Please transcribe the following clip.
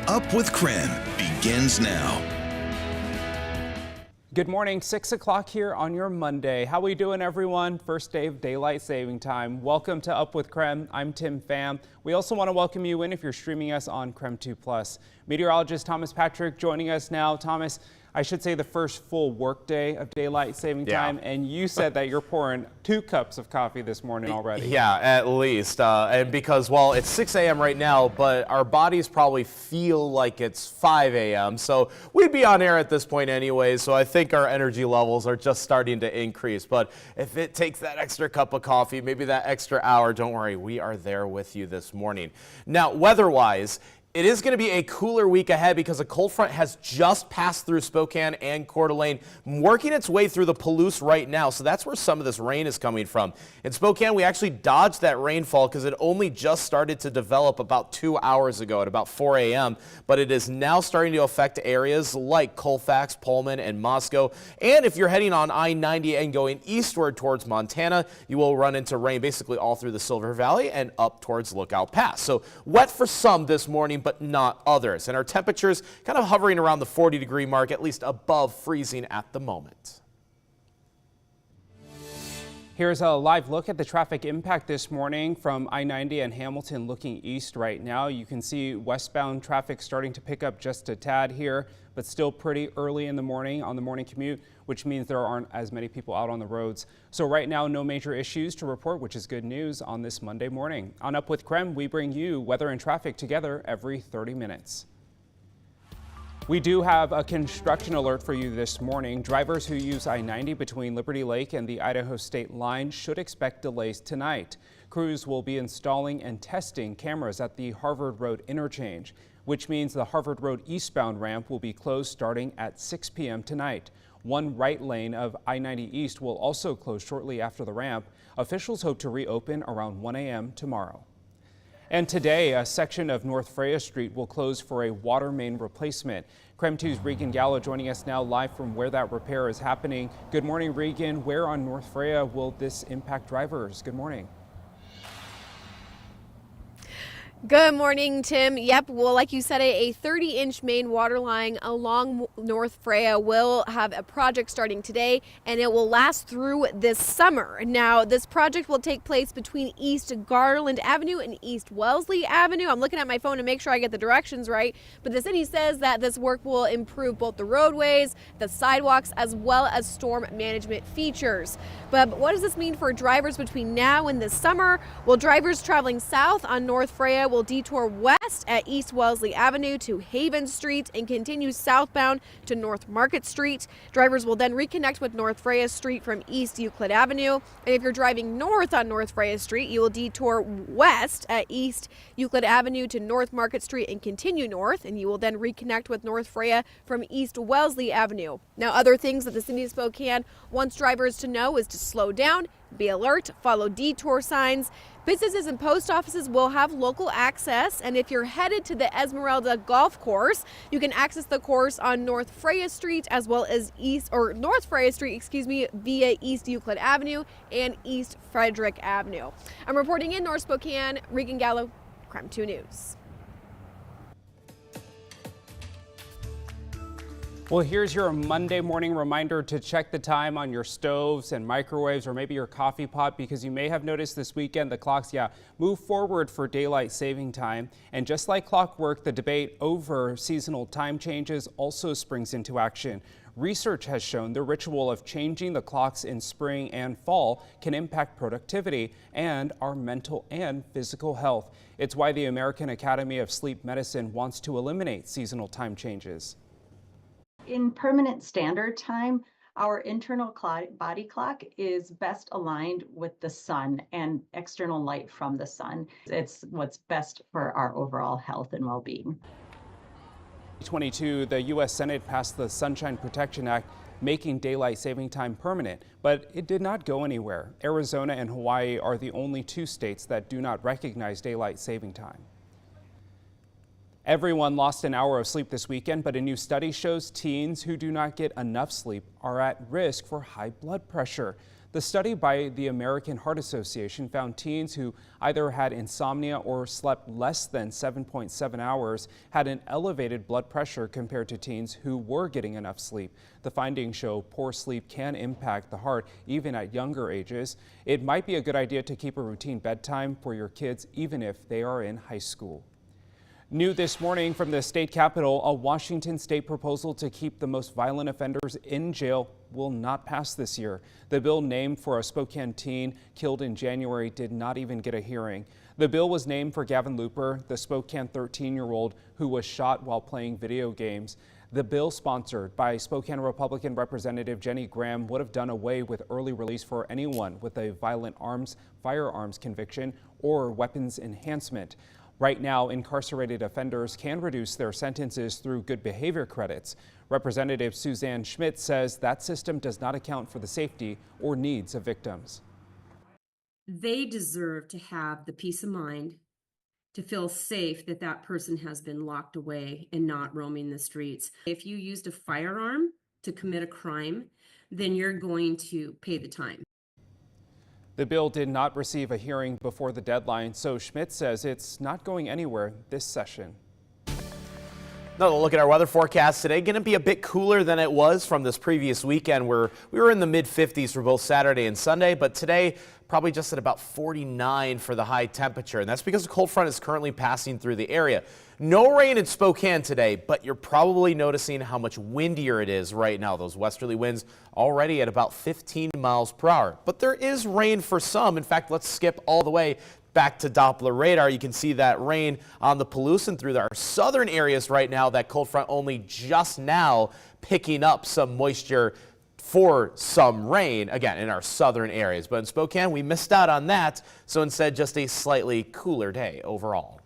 Up with KREM begins now. Good morning, 6 o'clock here on your Monday. How we doing, everyone? First day of daylight saving time. Welcome to Up with KREM. I'm Tim Pham. We also want to welcome you in if you're streaming us on KREM 2+. Meteorologist Thomas Patrick joining us now. Thomas, I should say the first full work day of daylight saving time, and you said that you're pouring 2 cups of coffee this morning already. Yeah, at least. And because, well, it's 6 a.m. right now, but our bodies probably feel like it's 5 a.m. So we'd be on air at this point anyway, so I think our energy levels are just starting to increase. But if it takes that extra cup of coffee, maybe that extra hour, don't worry, we are there with you this morning. Now, weather-wise, it is going to be a cooler week ahead because a cold front has just passed through Spokane and Coeur d'Alene, working its way through the Palouse right now. So that's where some of this rain is coming from. In Spokane, we actually dodged that rainfall because it only just started to develop about 2 hours ago at about 4 a.m. But it is now starting to affect areas like Colfax, Pullman, and Moscow. And if you're heading on I-90 and going eastward towards Montana, you will run into rain basically all through the Silver Valley and up towards Lookout Pass. So wet for some this morning, but not others. And our temperatures kind of hovering around the 40-degree mark, at least above freezing at the moment. Here's a live look at the traffic impact this morning from I-90 and Hamilton looking east right now. You can see westbound traffic starting to pick up just a tad here, but still pretty early in the morning on the morning commute, which means there aren't as many people out on the roads. So right now, no major issues to report, which is good news on this Monday morning. On Up with KREM, we bring you weather and traffic together every 30 minutes. We do have a construction alert for you this morning. Drivers who use I-90 between Liberty Lake and the Idaho state line should expect delays tonight. Crews will be installing and testing cameras at the Harvard Road interchange, which means the Harvard Road eastbound ramp will be closed starting at 6 p.m. tonight. One right lane of I-90 East will also close shortly after the ramp. Officials hope to reopen around 1 a.m. tomorrow. And today, a section of North Freya Street will close for a water main replacement. KREM 2's Regan Gallo joining us now live from where that repair is happening. Good morning, Regan. Where on North Freya will this impact drivers? Good morning. Good morning, Tim. Yep, well, like you said, a 30-inch main water line along North Freya will have a project starting today, and it will last through this summer. Now, this project will take place between East Garland Avenue and East Wellesley Avenue. I'm looking at my phone to make sure I get the directions right, but the city says that this work will improve both the roadways, the sidewalks, as well as storm management features. But what does this mean for drivers between now and this summer? Well, drivers traveling south on North Freya will detour west at East Wellesley Avenue to Haven Street and continue southbound to North Market Street. Drivers will then reconnect with North Freya Street from East Euclid Avenue. And if you're driving north on North Freya Street, you will detour west at East Euclid Avenue to North Market Street and continue north, and you will then reconnect with North Freya from East Wellesley Avenue. Now, other things that the city of Spokane wants drivers to know is to slow down, be alert, follow detour signs. Businesses and post offices will have local access, and if you're headed to the Esmeralda Golf Course, you can access the course on North Freya Street as well as North Freya Street, via East Euclid Avenue and East Frederick Avenue. I'm reporting in North Spokane, Regan Gallo, KREM 2 News. Well, here's your Monday morning reminder to check the time on your stoves and microwaves or maybe your coffee pot, because you may have noticed this weekend the clocks, move forward for daylight saving time. And just like clockwork, the debate over seasonal time changes also springs into action. Research has shown the ritual of changing the clocks in spring and fall can impact productivity and our mental and physical health. It's why the American Academy of Sleep Medicine wants to eliminate seasonal time changes. In permanent standard time, our internal body clock is best aligned with the sun and external light from the sun. It's what's best for our overall health and well-being. 2022, the U.S. Senate passed the Sunshine Protection Act, making daylight saving time permanent, but it did not go anywhere. Arizona and Hawaii are the only 2 states that do not recognize daylight saving time. Everyone lost an hour of sleep this weekend, but a new study shows teens who do not get enough sleep are at risk for high blood pressure. The study by the American Heart Association found teens who either had insomnia or slept less than 7.7 hours had an elevated blood pressure compared to teens who were getting enough sleep. The findings show poor sleep can impact the heart even at younger ages. It might be a good idea to keep a routine bedtime for your kids even if they are in high school. New this morning from the state capitol, a Washington state proposal to keep the most violent offenders in jail will not pass this year. The bill named for a Spokane teen killed in January did not even get a hearing. The bill was named for Gavin Looper, the Spokane 13-year-old who was shot while playing video games. The bill, sponsored by Spokane Republican Representative Jenny Graham, would have done away with early release for anyone with a violent firearms conviction or weapons enhancement. Right now, incarcerated offenders can reduce their sentences through good behavior credits. Representative Suzanne Schmidt says that system does not account for the safety or needs of victims. They deserve to have the peace of mind to feel safe that that person has been locked away and not roaming the streets. If you used a firearm to commit a crime, then you're going to pay the time. The bill did not receive a hearing before the deadline, so Schmidt says it's not going anywhere this session. Another look at our weather forecast today. Going to be a bit cooler than it was from this previous weekend where we were in the mid-50s for both Saturday and Sunday, but today probably just at about 49 for the high temperature, and that's because a cold front is currently passing through the area. No rain in Spokane today, but you're probably noticing how much windier it is right now. Those westerly winds already at about 15 miles per hour. But there is rain for some. In fact, let's skip all the way back to Doppler radar. You can see that rain on the Palouse and through our southern areas right now. That cold front only just now picking up some moisture for some rain, again, in our southern areas. But in Spokane, we missed out on that. So instead, just a slightly cooler day overall.